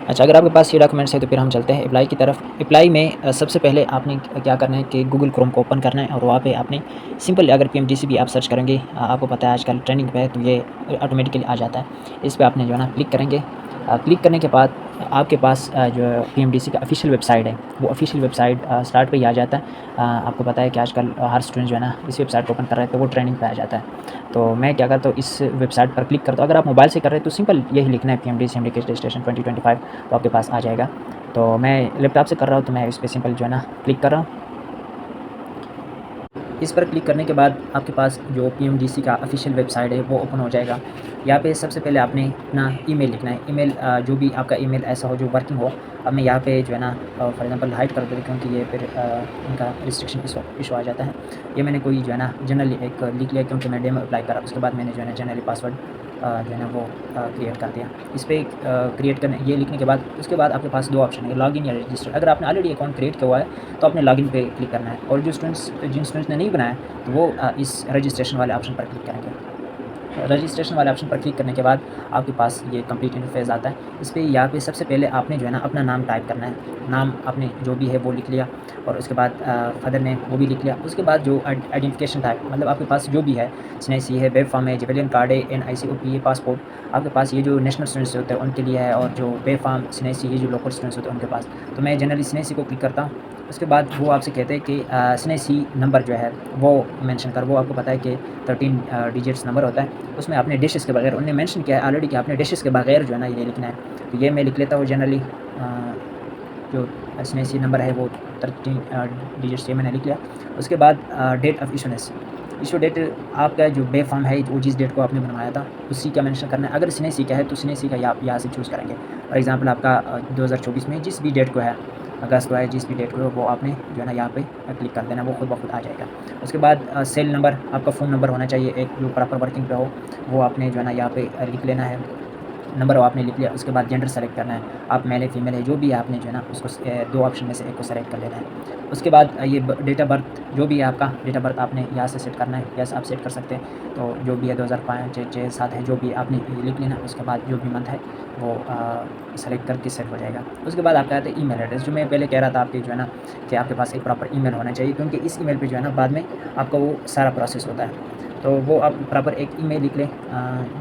अच्छा, अगर आपके पास ये डॉक्यूमेंट्स है तो फिर हम चलते हैं अप्लाई की तरफ। अप्लाई में सबसे पहले आपने क्या करना है कि गूगल क्रोम को ओपन करना है और वहाँ पे आपने सिंपल अगर पीएमडीसीबी आप सर्च करेंगे आपको पता है आजकल ट्रेंडिंग पे है तो ये ऑटोमेटिकली आ जाता है। इस पे आपने जो है ना क्लिक करेंगे। क्लिक करने के बाद आपके पास जो पीएमडीसी का ऑफिशियल वेबसाइट है वो ऑफिशियल वेबसाइट स्टार्ट पे ही आ जाता है। आपको पता है कि आजकल हर स्टूडेंट जो है ना इस वेबसाइट को ओपन कर रहा है तो वो ट्रेंडिंग पे आ जाता है। तो मैं क्या करता हूँ इस वेबसाइट पर क्लिक करता हूँ। अगर आप मोबाइल से कर रहे हैं तो सिंपल यही लिखना है पीएमडीसी इंडिकेटर स्टेशन 2025 तो आपके पास आ जाएगा। तो मैं लैपटॉप से कर रहा हूँ तो मैं इस पे सिंपल जो है ना क्लिक कर रहा हूँ। इस पर क्लिक करने के बाद आपके पास जो पीएमडीसी का ऑफिशियल वेबसाइट है वो ओपन हो जाएगा। यहाँ पे सबसे पहले आपने अपना ईमेल लिखना है। ईमेल जो भी आपका ईमेल ऐसा हो जो वर्किंग हो। अब मैं यहाँ पे जो है ना फॉर एग्जांपल हाइड कर देता हूँ क्योंकि ये फिर इनका रिस्ट्रिक्शन इशू आ जाता है। ये मैंने कोई जो है ना जनरली एक लिख लिया क्योंकि मैं डेमो अप्लाई करा। उसके बाद मैंने जो है ना जनरली पासवर्ड जो है ना वो क्रिएट कर दिया। इस पे क्रिएट करने ये लिखने के बाद उसके बाद आपके पास 2 ऑप्शन है, लॉगिन या रजिस्टर। अगर आपने ऑलरेडी अकाउंट क्रिएट किया हुआ है तो आपने लॉगिन पे क्लिक करना है और जो स्टूडेंट्स जिन स्टूडेंट्स ने नहीं बनाया तो वो इस रजिस्ट्रेशन वाले ऑप्शन पर क्लिक करेंगे। रजिस्ट्रेशन वाले ऑप्शन पर क्लिक करने के बाद आपके पास ये कंप्लीट इंटरफेस आता है। इस पे यहाँ पे सबसे पहले आपने जो है ना अपना नाम टाइप करना है। नाम आपने जो भी है वो लिख लिया और उसके बाद फादर नेम वो भी लिख लिया। उसके बाद जो आइडेंटिफिकेशन टाइप मतलब आपके पास जो भी है सीएनआईसी है, वेब फॉर्म है, जेवेलियन कार्ड है, एनआईसी ओपी है, पासपोर्ट आपके पास ये जो नेशनल स्टूडेंट्स होते हैं उनके लिए है और जो वेब फॉर्म सीएनआईसी ये जो लोकल स्टूडेंट्स होते हैं उनके पास। तो मैं जनरली सीएनआईसी को क्लिक करता हूँ। उसके बाद वो आपसे कहते हैं कि सीएनआईसी नंबर जो है वो मेंशन कर। वो आपको पता है कि 13 डिजिट्स नंबर होता है। उसमें आपने डिशेस के बगैर उन्होंने मेंशन किया है ऑलरेडी कि आपने डिशेस के बगैर जो है ना ये लिखना है। तो ये मैं लिख लेता हूँ जनरली जो एसएनआईसी नंबर है वो 13 डिजिट्स ये मैंने लिख लिया। उसके बाद डेट ऑफ इशूनेस इशू डेट आपका जो बे फॉर्म है वो जिस डेट को आपने बनवाया था उसी का मेंशन करना है। अगर सीएनआईसी का है तो सीएनआईसी का आप यहाँ से चूज़ करेंगे। फॉर एग्जांपल आपका 2024 में जिस भी डेट को है अगस्त को है जिस भी डेट को है वो आपने जो है ना यहाँ पे क्लिक कर देना वो खुद ब खुद आ जाएगा। उसके बाद सेल नंबर आपका फ़ोन नंबर होना चाहिए एक जो प्रॉपर वर्किंग पे हो वो आपने जो है ना यहाँ पे लिख लेना है। नंबर वो आपने लिख लिया। उसके बाद जेंडर सेलेक्ट करना है आप मेल है फीमेल है जो भी है आपने जो है ना उसको 2 ऑप्शन में से एक को सेलेक्ट कर लेना है। उसके बाद ये डेट ऑफ बर्थ जो भी है आपका डेट ऑफ बर्थ आपने यहाँ से सेट करना है। यस आप सेट कर सकते हैं तो जो भी है 2005 6 7 है जो भी आपने ये लिख लेना। उसके बाद जो भी मंथ है वो सेलेक्ट करके सेट हो जाएगा। उसके बाद आपका आता है ईमेल एड्रेस जो मैं पहले कह रहा था आपके जो है ना कि आपके पास एक प्रॉपर ईमेल होना चाहिए क्योंकि इस ईमेल पे जो है ना बाद में आपका वो सारा प्रोसेस होता है। तो वो आप प्रॉपर एक ईमेल लिख लें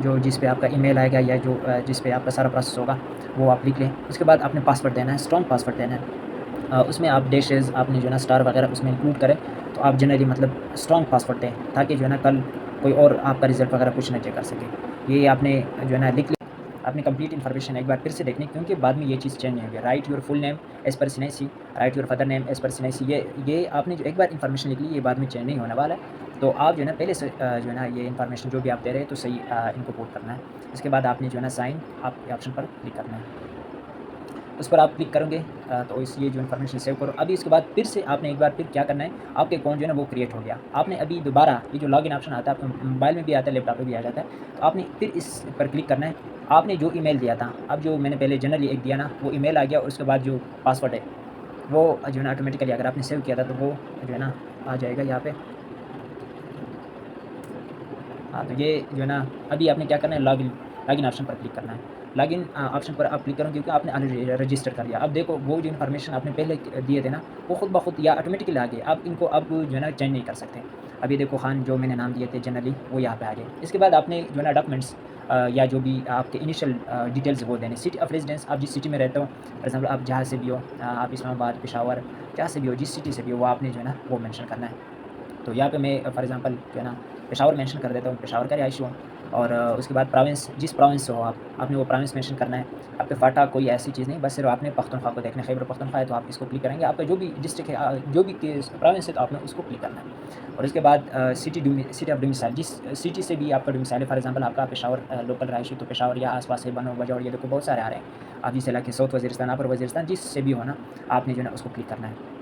जो जिस पे आपका ईमेल आएगा या जो जिस पे आपका सारा प्रोसेस होगा वो आप लिख लें। उसके बाद आपने पासवर्ड देना है, स्ट्रॉन्ग पासवर्ड देना है। उसमें आप डैशेज़ आपने जो है ना स्टार वगैरह उसमें इंक्लूड करें तो आप जनरली मतलब स्ट्रॉन्ग पासवर्ड दें ताकि जो है ना कल कोई और आपका रिज़ल्ट वगैरह कुछ ना चेक कर सके। ये आपने जो है ना लिख लिया। आपने कंप्लीट इन्फॉर्मेशन एक बार फिर से देखनी क्योंकि बाद में ये चीज़ चेंज नहीं होगी। Right your full name as per CNIC, right your father name as per CNIC. ये आपने जो एक बार इन्फॉर्मेशन लिख ली ये बाद में चेंज नहीं होने वाला है। तो आप जो है ना पहले से जो है ना ये इन्फॉर्मेशन जो भी आप दे रहे हैं तो सही इनको पुट करना है। इसके बाद आपने जो है ना साइन आप ऑप्शन पर क्लिक करना है। उस पर आप क्लिक करोगे तो इस ये जो इन्फॉर्मेशन सेव करो। अभी उसके बाद फिर से आपने एक बार फिर क्या करना है आपके अकाउंट जो है ना वो क्रिएट हो गया। आपने अभी दोबारा ये जो लॉगिन ऑप्शन आता है आपके मोबाइल में भी आता है लैपटॉप में भी आ जाता है। तो आपने फिर इस पर क्लिक करना है। आपने जो ईमेल दिया था अब जो मैंने पहले जनरली एक दिया ना वो ईमेल आ गया और उसके बाद जो पासवर्ड है वो जो है ना ऑटोमेटिकली अगर आपने सेव किया था तो वो जो है ना आ जाएगा यहाँ पे। हाँ, तो ये जो है ना अभी आपने क्या करना है लॉगिन लॉगिन ऑप्शन पर क्लिक करना है। लॉगिन ऑप्शन पर आप क्लिक करोगे क्योंकि आपने ऑलरेडी रजिस्टर कर लिया। अब देखो वो जो इन्फॉर्मेशन आपने पहले दिए थे ना वो खुद ब खुद या ऑटोमेटिकली आ गए। आप इनको अब जो है ना चेंज नहीं कर सकते। अभी देखो खान जो मैंने नाम दिए थे जनरली वो यहाँ पे आ गए। इसके बाद आपने जो है ना डॉक्यूमेंट्स या जो भी आपके इनिशियल डिटेल्स वो देने। सिटी ऑफ रेजिडेंस आप जिस सिटी में रहते हो फॉर एग्जाम्पल आप जहाँ से भी हो आप इस्लामाबाद पेशावर जहाँ से भी हो जिस सिटी से भी हो वो आपने जो है ना वो मेंशन करना है। तो यहाँ पे मैं फॉर एग्जांपल जो है ना पेशावर मेंशन कर देता हूँ, पेशावर का रिहायशी हूँ। और उसके बाद प्रोविंस जिस प्रोविंस से हो आप आपने वो प्रोविंस मेंशन करना है। आपके फाटा कोई ऐसी चीज़ नहीं बस सिर्फ आपने पख्तूनख्वा को देखना है। खैबर पख्तूनख्वा है तो आप इसको क्लिक करेंगे। आपका जो भी डिस्ट्रिक्ट है जो भी प्रोविंस है तो आपने उसको क्लिक करना है। और उसके बाद सिटी ऑफ डोमिसाइल जिस सिटी से भी आपका डोमिसाइल है फॉर एग्जांपल आपका पेशावर लोकल रिहायशी तो पेशावर या आस-पास है बनो बजौर ये देखो बहुत सारे आ रहे हैं। आप जिस इलाके साउथ वज़ीरिस्तान अपर वज़ीरिस्तान जिससे भी हो ना आपने जो है ना उसको क्लिक करना है।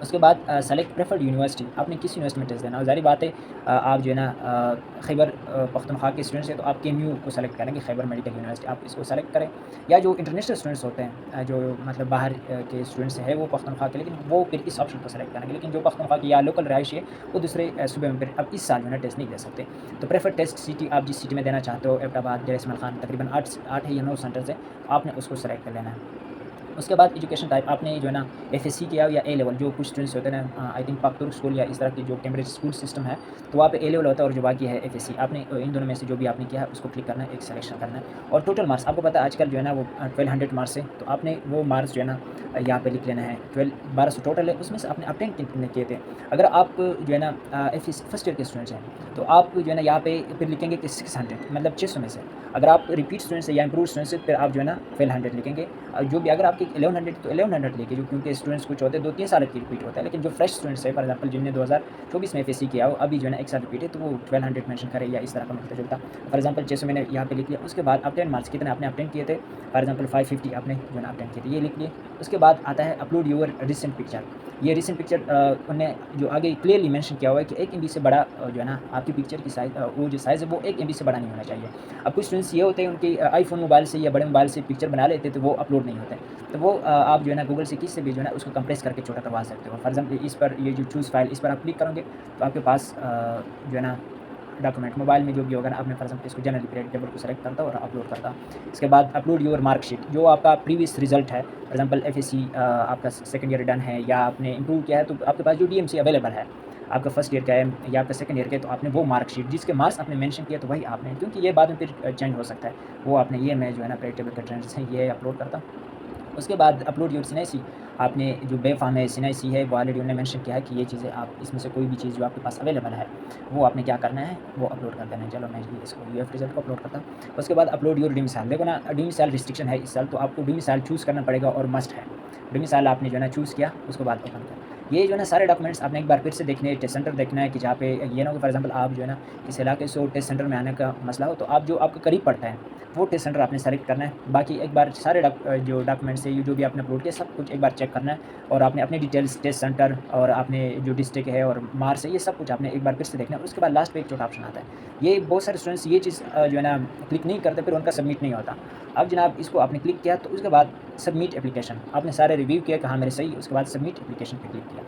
उसके बाद सेलेक्ट प्रेफर्ड यूनिवर्सिटी, आपने किस यूनिवर्सिटी में टेस्ट देना है। और ज़ाहिर बात है आप जो है ना खैबर पख्तूनख्वा के स्टूडेंट्स हैं तो आप केएमयू को सेलेक्ट करेंगे, खैबर मेडिकल यूनिवर्सिटी, आप इसको सेलेक्ट करें। या जो इंटरनेशनल स्टूडेंट्स होते हैं जो मतलब बाहर के स्टूडेंट्स हैं वो पख्तूनख्वा के, लेकिन वो फिर इस ऑप्शन को सेलेक्ट करेंगे। लेकिन जो पख्तूनख्वा की या लोकल रहायशी है वो दूसरे सूबे में फिर अब इस साल जो है ना टेस्ट नहीं दे सकते। तो प्रेफर टेस्ट सिटी, आप जिस सिटी में देना चाहते हो, एबटाबाद, जैर इस्माइल खान, तकरीबन 8 है या 9 सेंटर्स है, आपने उसको सेलेक्ट कर लेना है। उसके बाद एजुकेशन टाइप आपने जो है ना एफएससी किया या ए लेवल, जो कुछ स्टूडेंट्स होते हैं ना आई थिंक पाकतुर्क स्कूल या इस तरह की जो कैम्ब्रिज स्कूल सिस्टम है, तो वहाँ पे ए लेवल होता है और जो बाकी है एफएससी। आपने इन दोनों में से जो भी आपने किया है उसको क्लिक करना है, एक सिलेक्शन करना है। और टोटल मार्क्स आपको पता है आजकल जो है ना वो 1200 मार्क्स है, तो आपने वो मार्क्स जो है ना यहाँ पे लिख लेना है। 1200 टोटल है, उसमें से आपने अटेम्प्ट कितने किए थे। अगर आप जो है ना एफएससी फर्स्ट ईयर के स्टूडेंट्स हैं तो आप जो है ना यहाँ पे फिर लिखेंगे कि 600 मतलब 600 में से। अगर आप रिपीट स्टूडेंट्स हैं या इंप्रूव स्टूडेंट्स हैं फिर आप जो है ना 1200 लिखेंगे। जो भी अगर आपके 1100 तो 1100 लेके, जो क्योंकि स्टूडेंट्स कुछ होते हैं 2-3 साल की रिपीट होता है, लेकिन जो फ्रेश स्टूडेंट्स है फॉर एग्जांपल जिनने 2024 में एफएससी किया हो, अभी जो है ना एक साल रिपीट है, तो वो 1200 मेंशन करे या इस तरह का मतलब चलता। फॉर एग्जांपल 600 मैंने यहाँ पे लिख लिया। उसके बाद अटेंड मार्क्स कितने आपने अटेंड किए थे, फॉर एग्जांपल 550 आपने जो है ना अटेंड किए थे, ये लिख लिए। उसके बाद आता है अपलोड योर रिसेंट पिक्चर। ये रिसेंट पिक्चर उन्होंने जो आगे क्लियरली मेंशन किया हुआ है कि 1 MB से बड़ा जो है ना आपकी पिक्चर की साइज़ वो जो साइज़ है वो 1 MB से बड़ा नहीं होना चाहिए। अब कुछ स्टूडेंट्स ये होते हैं उनकी आईफोन मोबाइल से या बड़े मोबाइल से पिक्चर बना लेते हैं तो वो अपलोड नहीं होते। तो वो आप जो है ना गूगल से किसी से भी जो है ना उसको कंप्रेस करके छोटा करवा सकते हो। फॉर एग्जांपल इस पर ये जो चूज़ फाइल, इस पर आप क्लिक करोगे तो आपके पास जो है ना डॉक्यूमेंट मोबाइल में जो भी होगा ना, आपने फॉर एग्जांपल इसको जनरली क्रिएटेबल को सेलेक्ट करता और अपलोड करता। इसके बाद अपलोड योर मार्कशीट, जो आपका प्रीवियस रिजल्ट है, फॉर एग्जांपल एफएससी आपका सेकंड ईयर डन है या आपने इंप्रूव किया है, तो आपके पास जो डीएमसी अवेलेबल है, आपका फर्स्ट ईयर का है या आपका सेकंड ईयर का है, तो आपने वो मार्कशीट जिसके मार्क्स आपने मेंशन किया तो वही आपने, क्योंकि ये बाद में फिर चेंज हो सकता है, वो आपने ये मैं जो है ना क्रिएटेबल का ट्रेंड से ये अपलोड करता। उसके बाद अपलोड योर सिनाइसी, आपने जो बे फार्म है सिनाइसी है वो ऑलरेडी उन्होंने मेंशन किया है कि ये चीज़ें आप इसमें से कोई भी चीज़ जो आपके पास अवेलेबल है वो आपने क्या करना है, वो अपलोड कर देना है। चलो मैं ये इसको यूएफ रिजल्ट को अपलोड करता हूँ। उसके बाद अपलोड योर डोमिसाइल, देखो ना डोमिसाइल रिस्ट्रिक्शन है इस साल, तो आपको डोमिसाइल चूज़ करना पड़ेगा और मस्ट है। डोमिसाइल आपने जो है ना चूज़ किया, उसके बाद ओपन कर। ये जो है ना सारे डॉक्यूमेंट्स आपने एक बार फिर से देखने हैं, टेस्ट सेंटर देखना है कि जहाँ पे ये ना हो फॉर एग्जांपल आप जो है ना इस इलाके से टेस्ट सेंटर में आने का मसला हो, तो आप जो आपके करीब पड़ता है वो टेस्ट सेंटर आपने सेलेक्ट करना है। बाकी एक बार सारे जो डॉक्यूमेंट्स है जो भी आपने अपलोड किया सब कुछ एक बार चेक करना है और आपने अपनी डिटेल्स, टेस्ट सेंटर और आपने जो डिस्ट्रिक्ट है और मार्क्स है, ये सब कुछ आपने एक बार फिर से देखना है। उसके बाद लास्ट पे एक छोटा ऑप्शन आता है, ये बहुत सारे स्टूडेंट्स ये चीज़ जो है ना क्लिक नहीं करते, फिर उनका सबमिट नहीं होता। अब जनाब इसको आपने क्लिक किया तो उसके बाद सबमिट एप्लीकेशन, आपने सारे रिव्यू किया कि हाँ मेरे सही, उसके बाद सबमिट एप्लीकेशन पे क्लिक किया।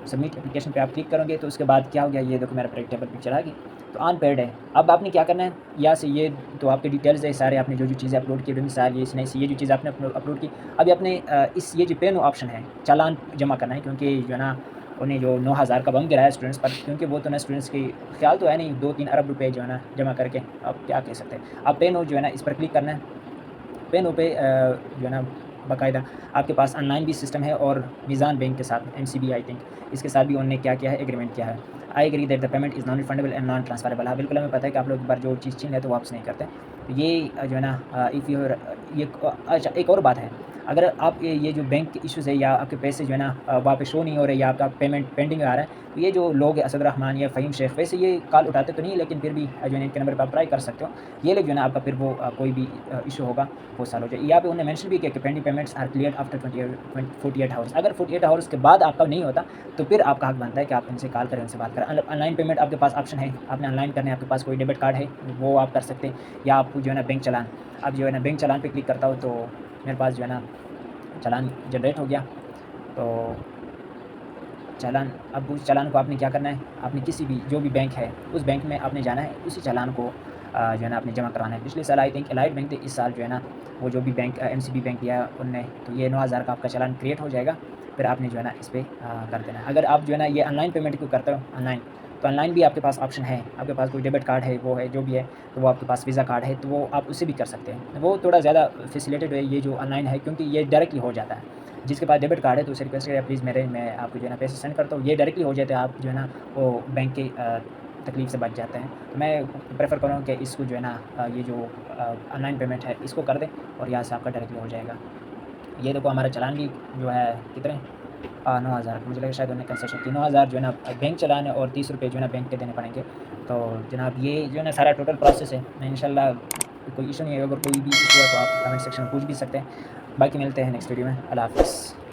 सबमिट एप्लीकेशन पे आप क्लिक करोगे तो उसके बाद क्या हो गया, ये देखो मेरा प्रेडिक्टेबल पिक्चर आ गई, तो अनपेड है। अब आपने क्या करना है, यहाँ से ये तो आपके डिटेल्स है सारे, आपने जो जो चीज़ें अपलोड की डोमिसाइल ये नहीं ये जो चीज़ें आपने अपलोड की। अभी आपने इस ये जो पे नो ऑप्शन है चालान जमा करना है, क्योंकि जो है ना उन्हें जो 9000 का बम गिरा है स्टूडेंट्स पर, क्योंकि वो तो ना स्टूडेंट्स की ख्याल तो है नहीं 2-3 अरब रुपये जो है ना जमा करके, अब क्या कह सकते हैं। अब पे नो जो है ना इस पर क्लिक करना है। पेन पे जो है ना बाकायदा आपके पास ऑनलाइन भी सिस्टम है और मीज़ान बैंक के साथ एमसीबी आई थिंक इसके साथ भी उन्होंने क्या किया है, एग्रीमेंट किया है। I agree that the payment is non refundable and non transferable. हाँ बिल्कुल हमें पता है कि आप लोग एक बार जो चीज़ छीन लेते तो वापस नहीं करते। तो ये जो है ना इफ़ यू ये अच्छा एक और बात है, अगर आप ये जो बैंक के इश्यूज़ है या आपके पैसे जो है ना वहाँ पे शो नहीं हो रहे या आपका पेमेंट पेंडिंग आ रहा है, तो ये जो लोग हैं असद रहमान या फ़हीम शेख, वैसे ये कॉल उठाते तो नहीं, लेकिन फिर भी जो है इनके नंबर पर आप ट्राई कर सकते हो। ये लोग जो है ना आपका फिर वो कोई भी इशू होगा वो सॉल्व हो जाए। यहाँ पे उन्होंने मेंशन भी किया कि pending payments are clear after 48 hours. अगर 48 आवर्स के बाद आपका नहीं होता तो फिर आपका हक बनता है कि आप इनसे कॉल करें, उनसे बात करें। ऑनलाइन पेमेंट आपके पास ऑप्शन है, आपने ऑनलाइन करना है, आपके पास कोई डेबिट कार्ड है वो आप कर सकते हैं, या आपको जो है ना बैंक चालान, अब जो है ना बैंक चालान पे क्लिक करता हूँ तो मेरे पास जो है ना चालान जनरेट हो गया। तो चालान, अब उस चालान को आपने क्या करना है, आपने किसी भी जो भी बैंक है उस बैंक में आपने जाना है, उसी चालान को जो है ना आपने जमा करवाना है। पिछले साल आई थिंक एलाइट बैंक थे, इस साल जो है ना वो जो भी बैंक एमसीबी बैंक दिया उनने, तो ये 9000 का आपका चालान क्रिएट हो जाएगा। फिर आपने जो है ना इस पर कर देना है। अगर आप जो है ना ये ऑनलाइन पेमेंट क्यों करते हो ऑनलाइन, तो ऑनलाइन भी आपके पास ऑप्शन है, आपके पास कोई डेबिट कार्ड है वो है जो भी है, तो वो आपके पास वीज़ा कार्ड है तो वो आप उससे भी कर सकते हैं। वो थोड़ा ज़्यादा फैसिलिटेड है ये जो ऑनलाइन है, क्योंकि ये डायरेक्टली हो जाता है। जिसके पास डेबिट कार्ड है तो उसे रिक्वेस्ट करें प्लीज़ मैं आपको जो है ना पैसे सेंड करता हूँ, ये डायरेक्टली हो जाते हैं, आप जो है ना वो बैंक के तकलीफ़ से बच जाते हैं। तो मैं प्रेफ़र करूँगा कि इसको जो है ना ये जो ऑनलाइन पेमेंट है इसको कर दें और यहाँ से आपका डायरेक्टली हो जाएगा। ये देखो हमारा चालान भी जो है कितने 9000, मुझे लगा शायद उन्होंने कंसेशन की 9000 जो है ना बैंक चालान है और 30 रुपये जो है ना बैंक के देने पड़ेंगे। तो जनाब ये जो है ना सारा टोटल प्रोसेस है, मैं इंशाल्लाह कोई इशू नहीं है, अगर कोई भी इशू है तो आप कमेंट सेक्शन में पूछ भी सकते हैं। बाकी मिलते हैं नेक्स्ट वीडियो में। अल्लाह हाफ़िज़।